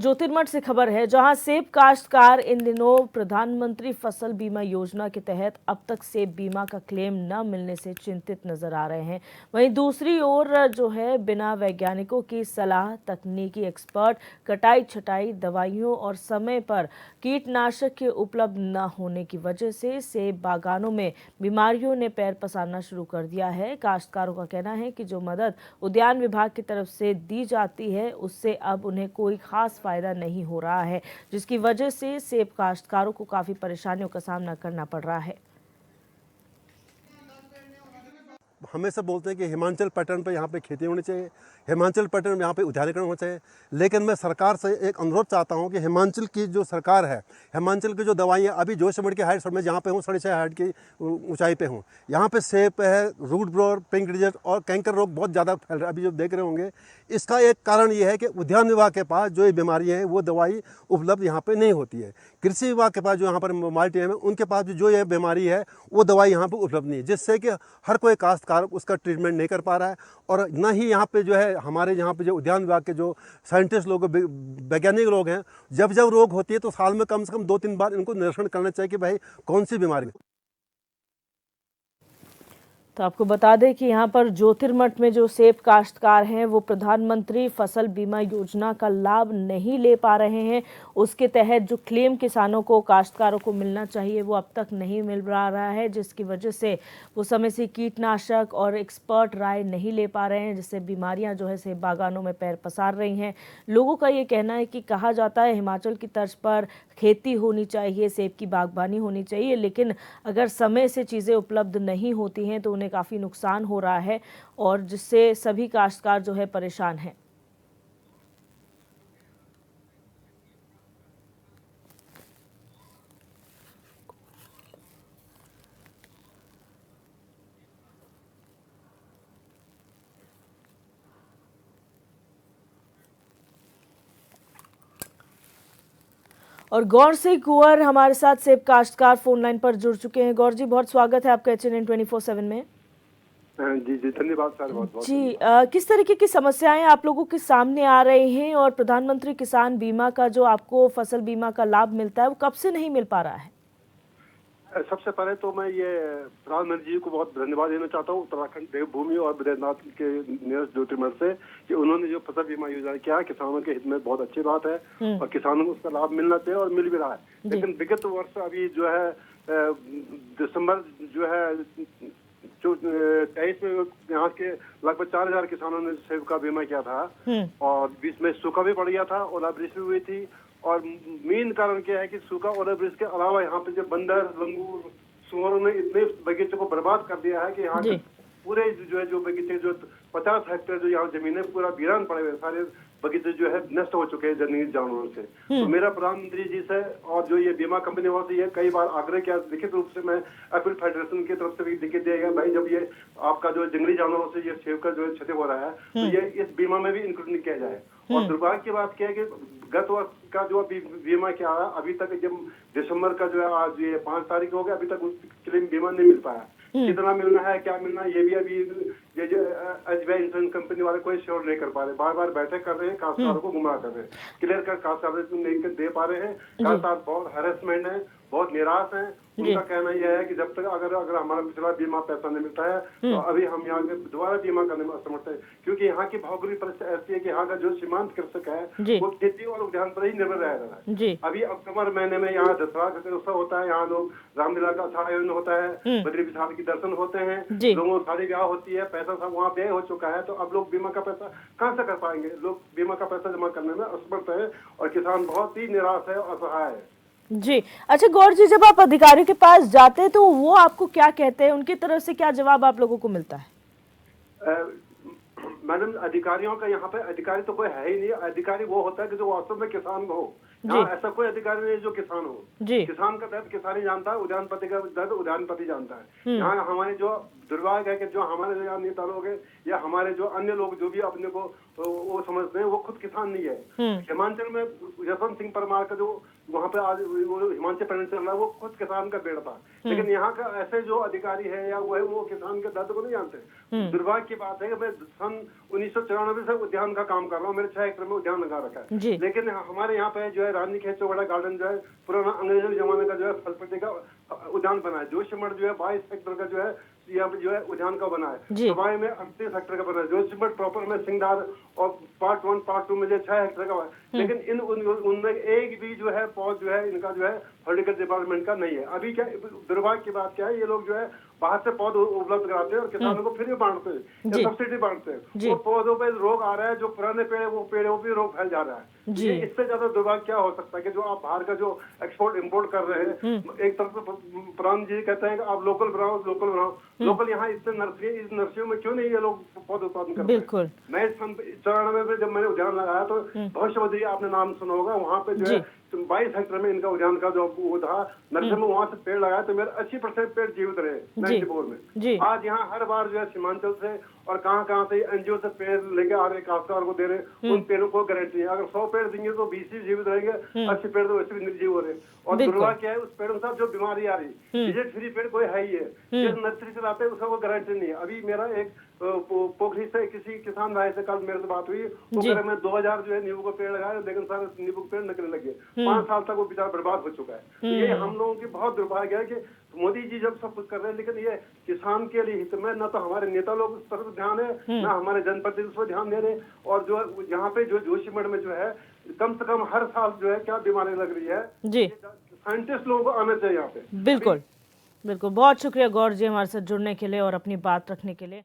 ज्योतिर्मठ से खबर है, जहां सेब काश्तकार इन दिनों प्रधानमंत्री फसल बीमा योजना के तहत अब तक सेब बीमा का क्लेम न मिलने से चिंतित नजर आ रहे हैं। वहीं दूसरी ओर जो है, बिना वैज्ञानिकों की सलाह, तकनीकी एक्सपर्ट, कटाई छटाई, दवाइयों और समय पर कीटनाशक के उपलब्ध न होने की वजह से सेब बागानों में बीमारियों ने पैर पसारना शुरू कर दिया है। काश्तकारों का कहना है कि जो मदद उद्यान विभाग की तरफ से दी जाती है, उससे अब उन्हें कोई खास फायदा नहीं हो रहा है, जिसकी वजह से सेब काश्तकारों को काफी परेशानियों का सामना करना पड़ रहा है। हमेशा बोलते हैं कि हिमाचल पैटर्न पे यहाँ पे खेती होनी चाहिए, हिमाचल पैटर्न में यहाँ पे उद्यानीकरण होना चाहिए। लेकिन मैं सरकार से एक अनुरोध चाहता हूँ कि हिमाचल की जो सरकार है, हिमाचल की जो दवाइयाँ अभी जोशीमठ की हाइट में जहाँ पे हूँ 6.5 हाइट की ऊंचाई पे हूँ, यहाँ पे सेब है, रूट ब्रोर, पिंक डिजीज और कैंकर रोग बहुत ज़्यादा फैल रहा है। अभी जो देख रहे होंगे, इसका एक कारण ये है कि उद्यान विभाग के पास जो ये बीमारियाँ हैं वो दवाई उपलब्ध यहाँ पे नहीं होती है। कृषि विभाग के पास जो यहाँ पर माल्टी है, उनके पास भी जो ये बीमारी है वो दवाई यहाँ पर उपलब्ध नहीं है, जिससे कि हर कोई काश्तकार उसका ट्रीटमेंट नहीं कर पा रहा है। और न ही यहाँ पे जो है हमारे यहाँ पे जो उद्यान विभाग के जो साइंटिस्ट लोग, वैज्ञानिक लोग हैं, जब जब रोग होती है तो साल में कम से कम 2-3 बार इनको निरीक्षण करना चाहिए कि भाई कौन सी बीमारी है। तो आपको बता दें कि यहाँ पर ज्योतिर्मठ में जो सेब काश्तकार हैं, वो प्रधानमंत्री फसल बीमा योजना का लाभ नहीं ले पा रहे हैं। उसके तहत जो क्लेम किसानों को, काश्तकारों को मिलना चाहिए, वो अब तक नहीं मिल रहा है, जिसकी वजह से वो समय से कीटनाशक और एक्सपर्ट राय नहीं ले पा रहे हैं, जिससे बीमारियां जो है सेब बागानों में पैर पसार रही हैं। लोगों का ये कहना है कि कहा जाता है हिमाचल की तर्ज पर खेती होनी चाहिए, सेब की बागबानी होनी चाहिए, लेकिन अगर समय से चीज़ें उपलब्ध नहीं होती हैं तो उन्हें काफ़ी नुकसान हो रहा है, और जिससे सभी काश्तकार जो है परेशान हैं। और गौर सिंह कुंवर हमारे साथ सेब काश्तकार फोन लाइन पर जुड़ चुके हैं। गौर जी, बहुत स्वागत है आपका HNN 24/7 में। जी जी, धन्यवाद सर, बहुत जी, किस तरीके की समस्याएं आप लोगों के सामने आ रही हैं, और प्रधानमंत्री किसान बीमा का जो आपको फसल बीमा का लाभ मिलता है वो कब से नहीं मिल पा रहा है? सबसे पहले तो मैं ये प्रधानमंत्री जी को बहुत धन्यवाद देना चाहता हूँ, उत्तराखंड देवभूमि और बद्रीनाथ के नियरेस्ट ज्योतिर्मठ से, कि उन्होंने जो फसल बीमा योजना किया है किसानों के हित में बहुत अच्छी बात है, और किसानों को उसका लाभ मिलना चाहिए और मिल भी रहा है। लेकिन विगत वर्ष अभी जो है दिसंबर जो है 23 में यहाँ के लगभग 4000 किसानों ने सेब का बीमा किया था, और बीच में सूखा भी पड़ गया था, ओलावृष्टि भी हुई थी। और मेन कारण क्या है कि सूखा ओलावृष्टि के अलावा यहाँ पे जो बंदर, लंगूर, सुअरों ने इतने बगीचे को बर्बाद कर दिया है कि यहाँ के पूरे जो है जो बगीचे जो 50 हेक्टेयर जो यहाँ जमीन है पूरा वीरान पड़े हुए, सारे बगीचे जो है नष्ट हो चुके हैं जंगली जानवरों से। तो मेरा प्रधानमंत्री जी से और जो ये बीमा कंपनी होती है कई बार आग्रह किया, लिखित रूप से मैं अपील फेडरेशन की तरफ से भी लिखित दिया गया, भाई जब ये आपका जो जंगली जानवरों से ये सेब का जो है क्षति हो रहा है तो ये इस बीमा में भी इंक्लूड किया जाए। और दुर्भाग्य की बात क्या है कि गत वर्ष का जो अभी बीमा किया है, अभी तक जब दिसंबर का जो है आज ये 5 तारीख हो गया, अभी तक उस क्लेम बीमा नहीं मिल पाया। कितना मिलना है, क्या मिलना है, ये भी अभी ये जो SBI इंश्योरेंस कंपनी वाले कोई श्योर नहीं कर पा रहे, बार बार बैठक कर रहे हैं, काश्तकारों को गुमराह कर रहे हैं, क्लियर कर काश्तकार नहीं दे पा रहे हैं। काश्तकार बहुत हैरेसमेंट है, बहुत निराश है। उनका कहना यह है कि जब तक अगर हमारा पिछला बीमा पैसा नहीं मिलता है तो अभी हम यहाँ पे दोबारा बीमा करने में असमर्थ है, क्योंकि यहाँ की भौगोलिक परिस्थिति ऐसी है कि यहाँ का जो सीमांत कृषक है वो खेती और उद्यान पर ही निर्भर रह रहा है। अभी अक्टूबर महीने में यहाँ दसरा का उत्सव होता है, यहाँ लोग रामलीला का अच्छा आयोजन होता है, बद्री विशाल की दर्शन होते हैं, लोगों की शादी ब्याह होती है, पैसा सब वहाँ व्यय हो चुका है, तो अब लोग बीमा का पैसा कहाँ से कर पाएंगे? लोग बीमा का पैसा जमा करने में असमर्थ है और किसान बहुत ही निराश है और असहाय है। जी, अच्छा गौर जी, जब आप अधिकारियों के पास जाते हैं तो वो आपको क्या कहते हैं, उनकी तरफ से क्या जवाब आप लोगों को मिलता है? मैडम, अधिकारियों का यहाँ पे अधिकारी तो कोई है ही नहीं। अधिकारी वो होता है कि जो वास्तव में किसान हो। यहाँ ऐसा कोई अधिकारी नहीं जो किसान हो। किसान का दर्द किसान ही जानता है, उद्यानपति का दर्द उद्यानपति जानता है। यहाँ हमारे जो दुर्भाग्य है कि जो हमारे जो यहाँ नेता लोग हैं या हमारे जो अन्य लोग जो भी अपने को वो समझते हैं वो खुद किसान नहीं है। हिमाचल में यशवंत सिंह परमार का जो वहाँ पे आज वो हिमाचल पैनल चल रहा है वो खुद किसान का पेड़ था, लेकिन यहाँ का ऐसे जो अधिकारी है या वो किसान के दर्द को नहीं जानते। दुर्भाग्य की बात है कि मैं सन 1994 से उद्यान का काम कर रहा हूँ, मेरे 6 एकड़ में उद्यान लगा रखा है, लेकिन हमारे यहाँ पे जो है रानी खेत चौबड़ा गार्डन जो है पुराना अंग्रेजों के जमाने का जो है फल पत्ते का उद्यान बना है। जोशीमठ जो है 22 हेक्टेयर का जो है यहाँ पे जो है उद्यान का बना है। सवाई में 38 हेक्टेयर का बना है। जोशीमठ प्रॉपर में सिंगधार और पार्ट 1 पार्ट 2 में जो 6 हेक्टेयर का बना है, लेकिन उनमें एक भी जो है पौध जो है इनका जो है हॉर्टिकल्चर डिपार्टमेंट का नहीं है। अभी क्या दुर्भाग्य की बात क्या है, ये लोग जो है बाहर से पौध उपलब्ध कराते हैं और किसानों को फ्री बांटते हैं या सब्सिडी बांटते हैं। वो पौधों पे रोग आ रहा है, जो पुराने पेड़ों पे रोग फैल जा रहा है। ये इससे ज्यादा दुर्भाग्य क्या हो सकता है कि जो आप बाहर का जो एक्सपोर्ट इंपोर्ट कर रहे हैं, एक तरफ से प्रधान जी कहते हैं कि आप लोकल बनाओ। लोकल यहाँ इतने नर्सरी, इस नर्सरियों में क्यों नहीं ये लोग पौध उत्पादन करते हैं? मैं 94 में जब मैंने उद्यान लगाया तो भविष्यवती आपने नाम सुना होगा, वहाँ पे जो है 22 हेक्टेयर में इनका उद्यान का जो वो था, नर्सरी में वहाँ से पेड़ लगाया तो मेरे 80% पेड़ जीवित रहे 94 में। आज यहाँ हर बार जो है सीमांचल से और कहाँ से एनजीओ से पेड़ लेके आ रहे, काश्तकार को दे रहे, उन पेड़ों को गारंटी है अगर 100 पेड़ देंगे तो 20 ही जीवित रहेंगे, 80 पेड़ तो वैसे भी निर्जीव हो रहे। और दुर्भाग्य क्या है, उस पेड़ों के साथ जो बीमारी आ रही, विजिट फ्री पेड़ कोई है ही है, जिस नर्सरी से लाते हैं उसका कोई गारंटी नहीं है। अभी मेरा एक पोखरी से किसी किसान भाई से कल मेरे से बात हुई, वो कह रहे मैं 2000 जो है नींबू का पेड़ लगाया, लेकिन सारे नींबू के पेड़ निकलने लगे, 5 साल तक वो बेचारा बर्बाद हो चुका है। तो ये हम लोगों की बहुत दुर्भाग्य है कि मोदी जी जब सब कुछ कर रहे हैं, लेकिन ये किसान के लिए हित में न तो हमारे नेता लोग उस तरफ ध्यान है, न हमारे जनप्रतिनिधि उस पर ध्यान दे रहे। और जो यहाँ पे जो जोशीमठ में जो है कम से कम हर साल जो है क्या बीमारी लग रही है, साइंटिस्ट लोगों को आना चाहिए यहाँ पे। बिल्कुल, बहुत शुक्रिया गौर जी हमारे साथ जुड़ने के लिए और अपनी बात रखने के लिए।